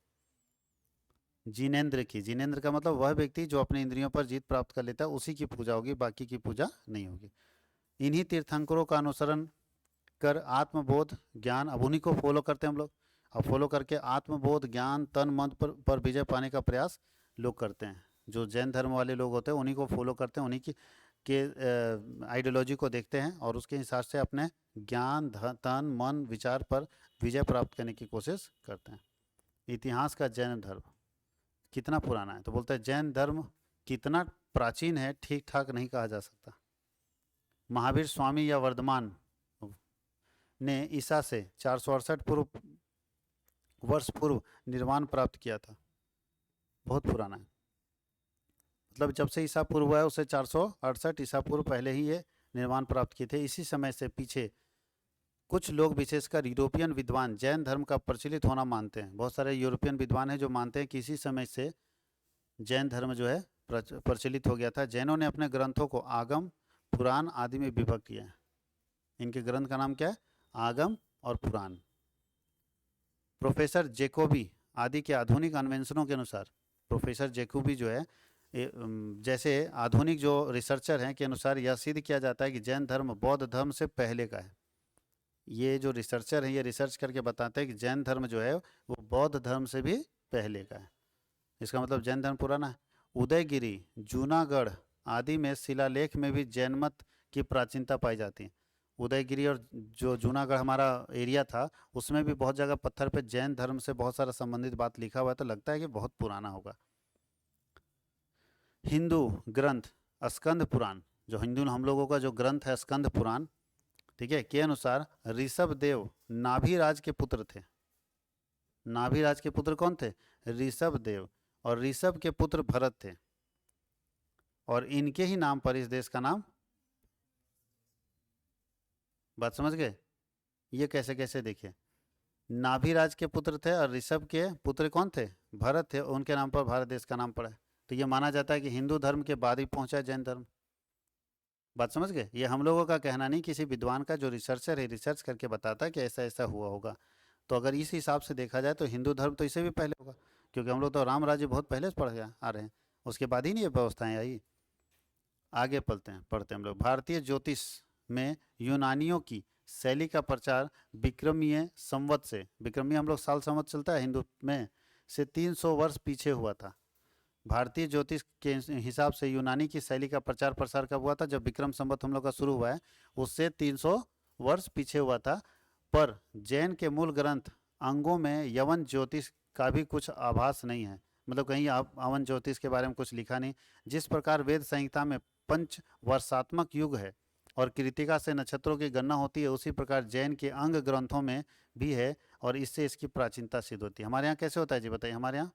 जिनेंद्र की। जिनेंद्र का मतलब वह व्यक्ति जो अपने इंद्रियों पर जीत प्राप्त कर लेता है, उसी की पूजा होगी, बाकी की पूजा नहीं होगी। इन्हीं तीर्थंकरों का अनुसरण कर आत्मबोध ज्ञान, अब उन्हीं को फॉलो करते हैं हम लोग। अब फॉलो करके आत्मबोध ज्ञान तन मन पर विजय पाने का प्रयास लोग करते हैं। जो जैन धर्म वाले लोग होते हैं उन्हीं को फॉलो करते हैं, उन्हीं की के आइडियोलॉजी को देखते हैं और उसके हिसाब से अपने ज्ञान तन मन विचार पर विजय प्राप्त करने की कोशिश करते हैं। इतिहास का जैन धर्म कितना पुराना है? तो बोलते हैं जैन धर्म कितना प्राचीन है, ठीक ठाक नहीं कहा जा सकता। महावीर स्वामी या वर्धमान ने ईसा से 468 पूर्व वर्ष पूर्व निर्वाण प्राप्त किया था। बहुत पुराना है, मतलब जब से ईसा पूर्व हुआ है उससे 468 ईसा पूर्व पहले ही ये निर्वाण प्राप्त किए थे। इसी समय से पीछे कुछ लोग विशेषकर यूरोपियन विद्वान जैन धर्म का प्रचलित होना मानते हैं। बहुत सारे यूरोपियन विद्वान हैं जो मानते हैं कि इसी समय से जैन धर्म जो है प्रचलित हो गया था। जैनों ने अपने ग्रंथों को आगम, पुराण आदि में विभक्त किया है। इनके ग्रंथ का नाम क्या है? आगम और पुराण। प्रोफेसर जेकोबी आदि के आधुनिक अन्वेषणों के अनुसार, प्रोफेसर जेकोबी जो है जैसे आधुनिक जो रिसर्चर हैं के अनुसार यह सिद्ध किया जाता है कि जैन धर्म बौद्ध धर्म से पहले का है। ये जो रिसर्चर हैं ये रिसर्च करके बताते हैं कि जैन धर्म जो है वो बौद्ध धर्म से भी पहले का है। इसका मतलब जैन धर्म पुराना है। उदयगिरी, जूनागढ़ आदि में शिलालेख में भी जैन मत की प्राचीनता पाई जाती है। उदयगिरी और जो जूनागढ़ हमारा एरिया था उसमें भी बहुत जगह पत्थर पे जैन धर्म से बहुत सारा संबंधित बात लिखा हुआ है, तो लगता है कि बहुत पुराना होगा। हिंदू ग्रंथ स्कंद पुराण, जो हिंदू हम लोगों का जो ग्रंथ है स्कंद पुराण, ठीक है, के अनुसार ऋषभ देव नाभिराज के पुत्र थे। नाभिराज के पुत्र कौन थे? ऋषभ देव। और ऋषभ के पुत्र भरत थे, और इनके ही नाम पर इस देश का नाम, बात समझ गए? ये कैसे कैसे देखिए, नाभिराज के पुत्र थे और ऋषभ के पुत्र कौन थे? भरत थे, उनके नाम पर भारत देश का नाम पड़ा है। तो ये माना जाता है कि हिंदू धर्म के बाद ही पहुंचा जैन धर्म। बात समझ गए? ये हम लोगों का कहना नहीं, किसी विद्वान का जो रिसर्चर है रिसर्च करके बताता है कि ऐसा ऐसा हुआ होगा। तो अगर इस हिसाब से देखा जाए तो हिंदू धर्म तो इससे भी पहले होगा, क्योंकि हम लोग तो राम राज्य बहुत पहले से पढ़ आ रहे हैं, उसके बाद ही नहीं ये व्यवस्थाएं आई। आगे पढ़ते हैं हम लोग। भारतीय ज्योतिष में यूनानियों की शैली का प्रचार विक्रमीय संवत से, विक्रमीय हम लोग साल संवत चलता है हिंदू में, से 300 वर्ष पीछे हुआ था। भारतीय ज्योतिष के हिसाब से यूनानी की शैली का प्रचार प्रसार कब हुआ था? जब विक्रम संवत हम लोग का शुरू हुआ है उससे 300 वर्ष पीछे हुआ था। पर जैन के मूल ग्रंथ अंगों में यवन ज्योतिष का भी कुछ आभास नहीं है, मतलब कहीं अवन ज्योतिष के बारे में कुछ लिखा नहीं। जिस प्रकार वेद संहिता में पंच वर्षात्मक युग है और कृतिका से नक्षत्रों की गणना होती है, उसी प्रकार जैन के अंग ग्रंथों में भी है, और इससे इसकी प्राचीनता सिद्ध होती है। हमारे यहाँ कैसे होता है जी बताइए? हमारे यहाँ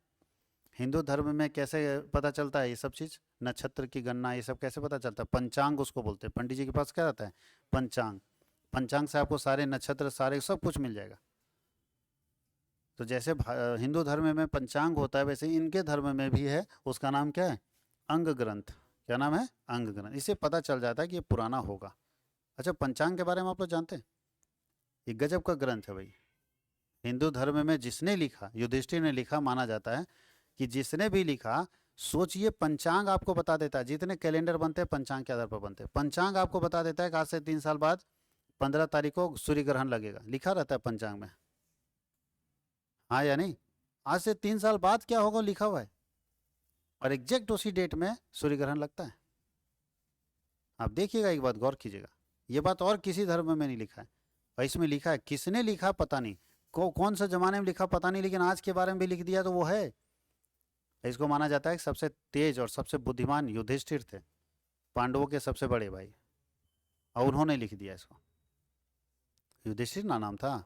हिंदू धर्म में कैसे पता चलता है ये सब चीज़? नक्षत्र की गणना ये सब कैसे पता चलता है? पंचांग उसको बोलते हैं। पंडित जी के पास क्या रहता है? पंचांग। पंचांग से आपको सारे नक्षत्र सारे सब कुछ मिल जाएगा। तो जैसे हिंदू धर्म में पंचांग होता है, वैसे इनके धर्म में भी है, उसका नाम क्या है? अंग ग्रंथ। क्या नाम है? अंग ग्रंथ। इससे पता चल जाता है कि ये पुराना होगा। अच्छा, पंचांग के बारे में आप लोग जानते हैं? ये गजब का ग्रंथ है भाई। हिंदू धर्म में जिसने लिखा, युधिष्ठिर ने लिखा, माना जाता है कि जिसने भी लिखा, सोचिए पंचांग आपको बता देता है, जितने कैलेंडर बनते हैं पंचांग के आधार पर बनते हैं। पंचांग आपको बता देता है कि आज से 3 साल बाद 15 तारीख को सूर्य ग्रहण लगेगा, लिखा रहता है पंचांग में। हाँ या नहीं? आज से 3 साल बाद क्या होगा लिखा हुआ है, और एग्जैक्ट उसी डेट में सूर्य ग्रहण लगता है। आप देखिएगा, एक बात गौर कीजिएगा, ये बात और किसी धर्म में नहीं लिखा है, और इसमें लिखा है। किसने लिखा पता नहीं, कौन सा जमाने में लिखा पता नहीं, लेकिन आज के बारे में भी लिख दिया तो वो है। इसको माना जाता है कि सबसे तेज और सबसे बुद्धिमान युधिष्ठिर थे, पांडवों के सबसे बड़े भाई, और उन्होंने लिख दिया इसको। युधिष्ठिर ना नाम था,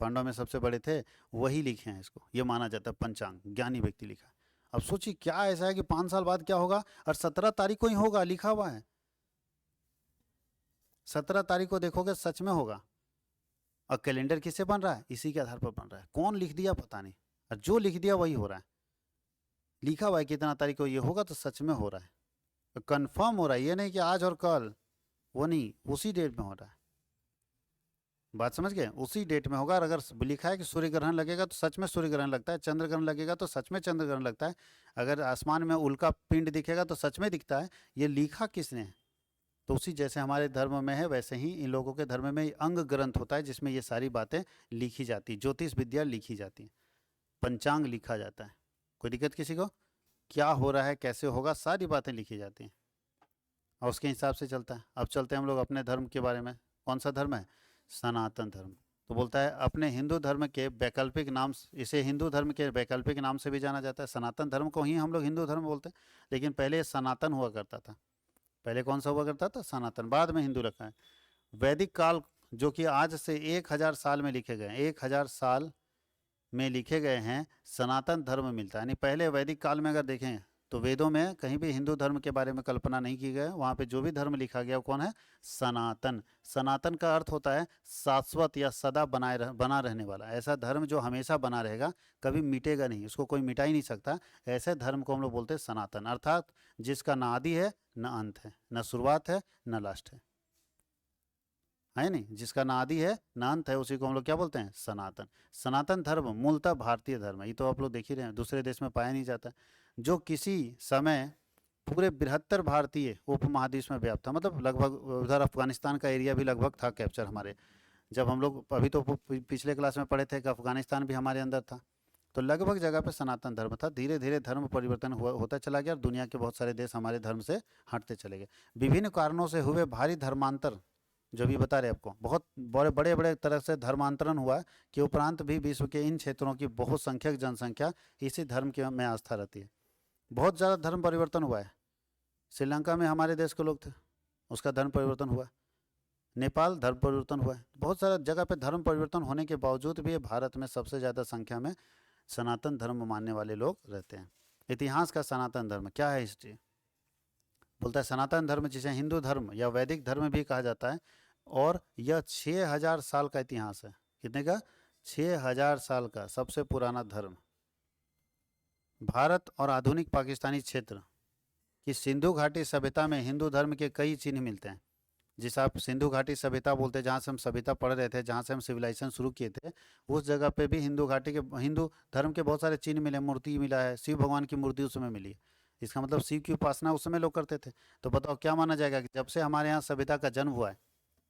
पांडव में सबसे बड़े थे, वही लिखे हैं इसको। ये माना जाता है पंचांग, ज्ञानी व्यक्ति लिखा है। अब सोचिए क्या ऐसा है कि 5 साल बाद क्या होगा, और 17 तारीख को ही होगा, लिखा हुआ है। 17 तारीख को देखोगे सच में होगा। और कैलेंडर किससे बन रहा है? इसी के आधार पर बन रहा है। कौन लिख दिया पता नहीं, और जो लिख दिया वही हो रहा है। लिखा हुआ है कितना तारीख को ये होगा, तो सच में हो रहा है, तो कंफर्म हो रहा है। ये नहीं कि आज और कल, वो नहीं, उसी डेट में हो रहा है। बात समझ गए? उसी डेट में होगा। और अगर लिखा है कि सूर्य ग्रहण लगेगा तो सच में सूर्य ग्रहण लगता है, चंद्र ग्रहण लगेगा तो सच में चंद्र ग्रहण लगता है, अगर आसमान में उल्का पिंड दिखेगा तो सच में दिखता है। ये लिखा किसने है? तो उसी जैसे हमारे धर्म में है, वैसे ही इन लोगों के धर्म में अंग ग्रंथ होता है, जिसमें ये सारी बातें लिखी जाती, ज्योतिष विद्या लिखी जाती है, पंचांग लिखा जाता है। कोई दिक्कत किसी को? क्या हो रहा है, कैसे होगा, सारी बातें लिखी जाती हैं, और उसके हिसाब से चलता है। अब चलते हैं हम लोग अपने धर्म के बारे में। कौन सा धर्म है? सनातन धर्म। तो बोलता है अपने हिंदू धर्म के वैकल्पिक नाम, इसे हिंदू धर्म के वैकल्पिक नाम से भी जाना जाता है। सनातन धर्म को ही हम लोग हिंदू धर्म बोलते हैं, लेकिन पहले सनातन हुआ करता था। पहले कौन सा हुआ करता था? सनातन, बाद में हिंदू रखा है। वैदिक काल, जो कि आज से 1000 साल में लिखे गए, 1000 साल में लिखे गए हैं, सनातन धर्म मिलता है। यानी पहले वैदिक काल में अगर देखें तो वेदों में कहीं भी हिंदू धर्म के बारे में कल्पना नहीं की गई, वहाँ पे जो भी धर्म लिखा गया वो कौन है? सनातन। सनातन का अर्थ होता है शाश्वत या सदा बना रहने वाला, ऐसा धर्म जो हमेशा बना रहेगा, कभी मिटेगा नहीं, उसको कोई मिटा ही नहीं सकता। ऐसे धर्म को हम लोग बोलते हैं सनातन, अर्थात जिसका ना आदि है न अंत है, न शुरुआत है न लास्ट है नहीं, जिसका ना आदि है ना अंत है, उसी को हम लोग क्या बोलते हैं? सनातन। सनातन धर्म मूलतः भारतीय धर्म है, ये तो आप लोग देख ही रहे हैं, दूसरे देश में पाया नहीं जाता, जो किसी समय पूरे बृहत्तर भारतीय उपमहाद्वीप में व्याप्त था, मतलब लगभग उधर अफगानिस्तान का एरिया भी लगभग था कैप्चर हमारे, जब हम लोग अभी तो पिछले क्लास में पढ़े थे कि अफगानिस्तान भी हमारे अंदर था, तो लगभग जगह पे सनातन धर्म था। धीरे धीरे धर्म परिवर्तन हुआ होता चला गया और दुनिया के बहुत सारे देश हमारे धर्म से हटते चले गए। विभिन्न कारणों से हुए भारी धर्मांतर, जो भी बता रहे आपको, बहुत बड़े बड़े बड़े तरह से धर्मांतरण हुआ कि उपरांत भी विश्व के इन क्षेत्रों की बहुत संख्यक जनसंख्या इसी धर्म के में आस्था रहती है। बहुत ज़्यादा धर्म परिवर्तन हुआ है। श्रीलंका में हमारे देश के लोग थे, उसका धर्म परिवर्तन हुआ। नेपाल धर्म परिवर्तन हुआ है। बहुत सारा जगह पे धर्म परिवर्तन होने के बावजूद भी भारत में सबसे ज़्यादा संख्या में सनातन धर्म मानने वाले लोग रहते हैं। इतिहास का सनातन धर्म क्या है? हिस्ट्री बोलता है सनातन धर्म, जिसे हिंदू धर्म या वैदिक धर्म भी कहा जाता है, और यह 6000 साल का इतिहास है। कितने का? 6000 साल का सबसे पुराना धर्म। भारत और आधुनिक पाकिस्तानी क्षेत्र की सिंधु घाटी सभ्यता में हिंदू धर्म के कई चिन्ह मिलते हैं। जिसे आप सिंधु घाटी सभ्यता बोलते हैं, जहाँ से हम सभ्यता पढ़ रहे थे, जहाँ से हम सिविलाइजेशन शुरू किए थे, उस जगह पे भी हिंदू घाटी के हिंदू धर्म के बहुत सारे चिन्ह मिले, मूर्ति मिला है, शिव भगवान की मूर्ति उस समय मिली है। इसका मतलब शिव की उपासना उस समय लोग करते थे। तो बताओ क्या माना जाएगा कि जब से हमारे यहाँ सभ्यता का जन्म हुआ है,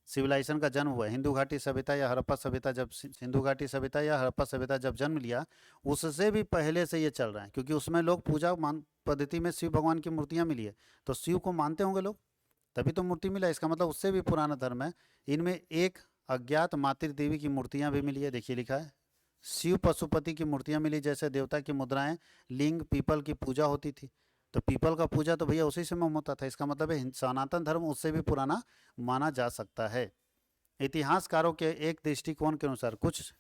सिविलाइजेशन का जन्म हुआ है, हिंदू घाटी सभ्यता या हड़प्पा सभ्यता, जब सिंधु घाटी सभ्यता या हड़प्पा सभ्यता जब जन्म लिया, उससे भी पहले से ये चल रहा है, क्योंकि उसमें लोग पूजा मान पद्धति में शिव भगवान की मूर्तियाँ मिली है, तो शिव को मानते होंगे लोग, तभी तो मूर्ति मिला। इसका मतलब उससे भी पुराना धर्म है। इनमें एक अज्ञात मातृ देवी की मूर्तियाँ भी मिली है, देखिए लिखा है शिव पशुपति की मूर्तियाँ मिली, जैसे देवता की मुद्राएं, लिंग, पीपल की पूजा होती थी। तो पीपल का पूजा तो भैया उसी समय होता था। इसका मतलब है सनातन धर्म उससे भी पुराना माना जा सकता है। इतिहासकारों के एक दृष्टिकोण के अनुसार, कुछ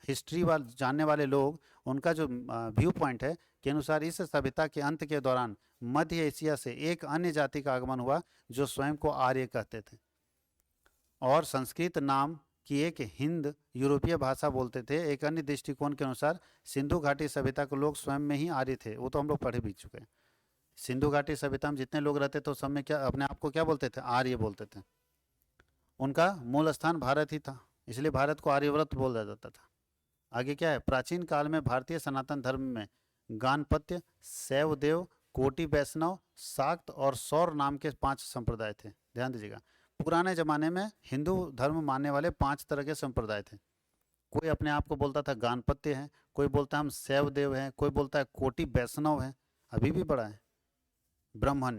हिस्ट्री वाले जानने वाले लोग, उनका जो व्यू पॉइंट है के अनुसार, इस सभ्यता के अंत के दौरान मध्य एशिया से एक अन्य जाति का आगमन हुआ जो स्वयं को आर्य कहते थे और संस्कृत नाम की एक हिंद यूरोपीय भाषा बोलते थे। एक अन्य दृष्टिकोण के अनुसार सिंधु घाटी सभ्यता के लोग स्वयं में ही आर्य थे, वो तो हम लोग पढ़े भी चुके हैं। सिंधु घाटी सभ्यता में जितने लोग रहते थे उस समय क्या अपने आप को क्या बोलते थे? आर्य बोलते थे। उनका मूल स्थान भारत ही था, इसलिए भारत को आर्यव्रत बोला जाता था। आगे क्या है? प्राचीन काल में भारतीय सनातन धर्म में गानपत्य, शैवदेव, कोटि वैष्णव, शाक्त और सौर नाम के 5 संप्रदाय थे। ध्यान दीजिएगा, पुराने जमाने में हिंदू धर्म मानने वाले 5 तरह के संप्रदाय थे। कोई अपने आप को बोलता था गानपत्य है, कोई बोलता है हम शैवदेव हैं, कोई बोलता है कोटि वैष्णव है, अभी भी बड़ा है, ब्राह्मण,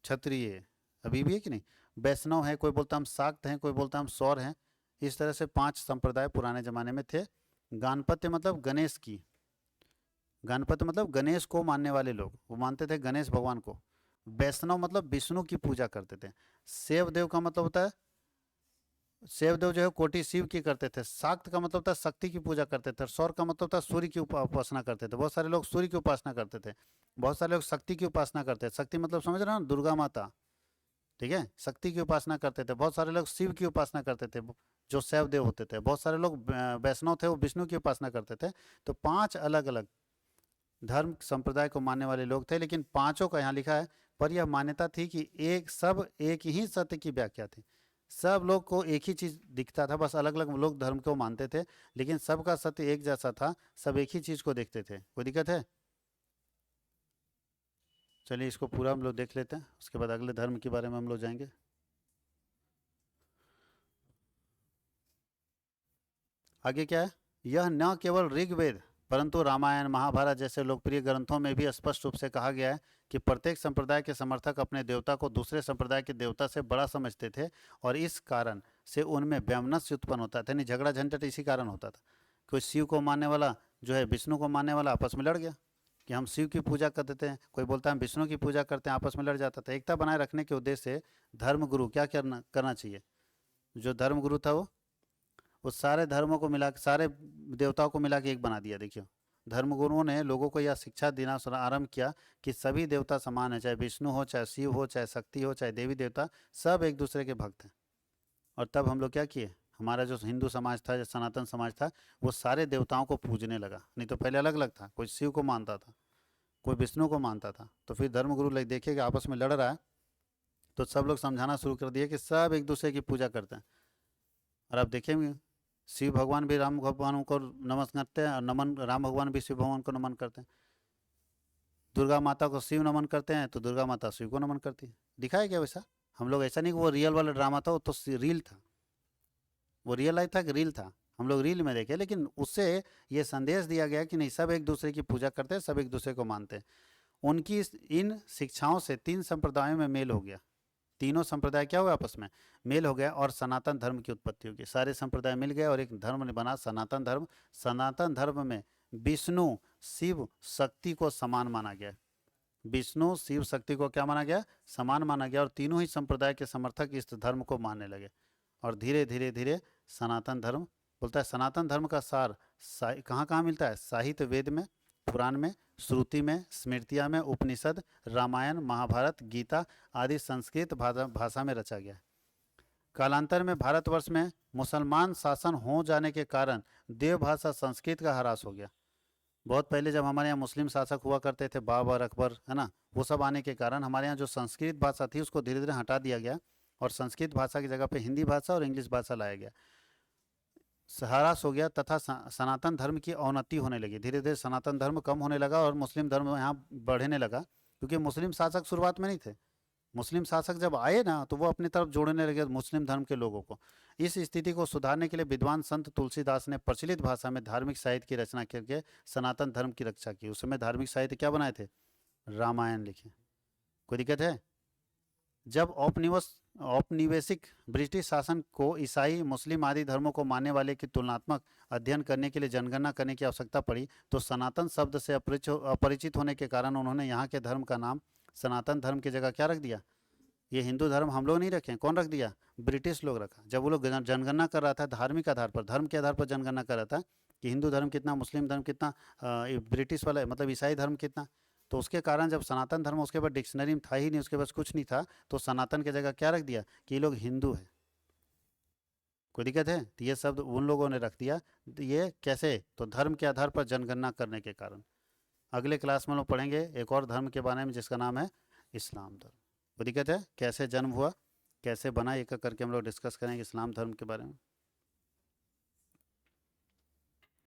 क्षत्रिय अभी भी है कि नहीं, वैष्णव है, कोई बोलता हम शाक्त हैं, कोई बोलता हम सौर हैं। इस तरह से 5 संप्रदाय पुराने जमाने में थे। गानपत्य मतलब गणेश की, गणपति मतलब गणेश को मानने वाले लोग, वो मानते थे गणेश भगवान को। वैष्णव मतलब विष्णु की पूजा करते थे। शिवदेव का मतलब होता है, शिवदेव जो है कोटि शिव की करते थे। शाक्त का मतलब था शक्ति की पूजा करते थे। सौर का मतलब था सूर्य की उपासना करते थे। बहुत सारे लोग सूर्य की उपासना करते थे, बहुत सारे लोग शक्ति की उपासना करते थे। शक्ति मतलब समझ रहे हो ना, दुर्गा माता, ठीक है, शक्ति की उपासना करते थे। बहुत सारे लोग शिव की उपासना करते थे, जो शैवदेव होते थे। बहुत सारे लोग वैष्णव थे, वो विष्णु की उपासना करते थे। तो 5 अलग अलग धर्म संप्रदाय को मानने वाले लोग थे, लेकिन पांचों का यहाँ लिखा है, पर यह मान्यता थी कि सब एक ही सत्य की व्याख्या थी। सब लोग को एक ही चीज दिखता था, बस अलग अलग लोग धर्म को मानते थे, लेकिन सबका सत्य एक जैसा था, सब एक ही चीज को देखते थे। कोई दिक्कत है? चलिए इसको पूरा हम लोग देख लेते हैं, उसके बाद अगले धर्म के बारे में हम लोग जाएंगे। आगे क्या है? यह न केवल ऋग्वेद परंतु रामायण, महाभारत जैसे लोकप्रिय ग्रंथों में भी स्पष्ट रूप से कहा गया है कि प्रत्येक संप्रदाय के समर्थक अपने देवता को दूसरे संप्रदाय के देवता से बड़ा समझते थे, और इस कारण से उनमें वैमनस्य उत्पन्न होता था, यानी झगड़ा झंझट इसी कारण होता था। कोई शिव को मानने वाला जो है विष्णु को मानने वाला आपस में लड़ गया कि हम शिव की पूजा करते हैं, कोई बोलता है हम विष्णु की पूजा करते हैं, आपस में लड़ जाता था। एकता बनाए रखने के उद्देश्य से धर्मगुरु क्या करना चाहिए? जो धर्मगुरु था वो सारे धर्मों को मिला, सारे देवताओं को मिला के एक बना दिया। देखियो, धर्मगुरुओं ने लोगों को यह शिक्षा देना आरंभ किया कि सभी देवता समान है, चाहे विष्णु हो, चाहे शिव हो, चाहे शक्ति हो, चाहे देवी देवता, सब एक दूसरे के भक्त हैं। और तब हम लोग क्या किए, हमारा जो हिंदू समाज था, जो सनातन समाज था, वो सारे देवताओं को पूजने लगा। नहीं तो पहले अलग अलग था, कोई शिव को मानता था, कोई विष्णु को मानता था। तो फिर धर्मगुरु लोग देखे कि आपस में लड़ रहा है, तो सब लोग समझाना शुरू कर दिए कि सब एक दूसरे की पूजा करते हैं। और आप देखेंगे शिव भगवान भी राम भगवान को नमन करते हैं, और नमन राम भगवान भी शिव भगवान को नमन करते हैं। दुर्गा माता को शिव नमन करते हैं तो दुर्गा माता शिव को नमन करती है। दिखाया क्या वैसा? हम लोग ऐसा नहीं कि वो रियल वाला ड्रामा था, वो तो रील था, वो रियल लाइफ था कि रील था, हम लोग रील में देखे। लेकिन उससे ये संदेश दिया गया कि नहीं, सब एक दूसरे की पूजा करते हैं, सब एक दूसरे को मानते हैं। उनकी इन शिक्षाओं से 3 संप्रदायों में मेल हो गया। तीनों संप्रदाय क्या हुआ, आपस में मेल हो गया, और सनातन धर्म की उत्पत्ति होगी। सारे संप्रदाय मिल गए और एक धर्म ने बना, सनातन धर्म। सनातन धर्म में विष्णु शिव शक्ति को समान माना गया। विष्णु शिव शक्ति को क्या माना गया, समान माना गया। और तीनों ही संप्रदाय के समर्थक इस धर्म को मानने लगे। और धीरे धीरे धीरे सनातन धर्म बोलता है, सनातन धर्म का सार कहाँ कहाँ मिलता है? साहित्य, वेद में, पुराण में, श्रुति में, स्मृतियाँ में, उपनिषद, रामायण, महाभारत, गीता आदि संस्कृत भाषा में रचा गया है। कालांतर में भारतवर्ष में मुसलमान शासन हो जाने के कारण देव भाषा संस्कृत का ह्रास हो गया। बहुत पहले जब हमारे यहाँ मुस्लिम शासक हुआ करते थे, बाबर, अकबर, है ना, वो सब आने के कारण हमारे यहाँ जो संस्कृत भाषा थी उसको धीरे धीरे हटा दिया गया, और संस्कृत भाषा की जगह पे हिंदी भाषा और इंग्लिश भाषा लाया गया, ह्रास हो गया। तथा सनातन धर्म की अवनति होने लगी। धीरे धीरे सनातन धर्म कम होने लगा और मुस्लिम धर्म यहाँ बढ़ने लगा, क्योंकि मुस्लिम शासक शुरुआत में नहीं थे। मुस्लिम शासक जब आए ना, तो वो अपनी तरफ जोड़ने लगे मुस्लिम धर्म के लोगों को। इस स्थिति को सुधारने के लिए विद्वान संत तुलसीदास ने प्रचलित भाषा में धार्मिक साहित्य की रचना करके सनातन धर्म की रक्षा की। उस समय धार्मिक साहित्य क्या बनाए थे? रामायण लिखे। कोई दिक्कत है? जब औपनिवेशिक ब्रिटिश शासन को ईसाई, मुस्लिम आदि धर्मों को मानने वाले की तुलनात्मक अध्ययन करने के लिए जनगणना करने की आवश्यकता पड़ी, तो सनातन शब्द से अपरिचित होने के कारण उन्होंने यहाँ के धर्म का नाम सनातन धर्म की जगह क्या रख दिया? ये हिंदू धर्म हम लोग नहीं रखे, कौन रख दिया? ब्रिटिश लोग रखा। जब वो लोग जनगणना कर रहा था धार्मिक आधार पर, धर्म के आधार पर जनगणना कर रहा था कि हिंदू धर्म कितना, मुस्लिम धर्म कितना, ब्रिटिश वाला मतलब ईसाई धर्म कितना, तो उसके कारण जब सनातन धर्म उसके पास डिक्शनरी में था ही नहीं, उसके पास कुछ नहीं था, तो सनातन की जगह क्या रख दिया कि ये लोग हिंदू हैं। कोई दिक्कत है? तो ये शब्द उन लोगों ने रख दिया। ये कैसे? तो धर्म के आधार पर जनगणना करने के कारण। अगले क्लास में हम लोग पढ़ेंगे एक और धर्म के बारे में जिसका नाम है इस्लाम धर्म। कोई दिक्कत है? कैसे जन्म हुआ, कैसे बना, एक एक करके हम लोग डिस्कस करेंगे इस्लाम धर्म के बारे में।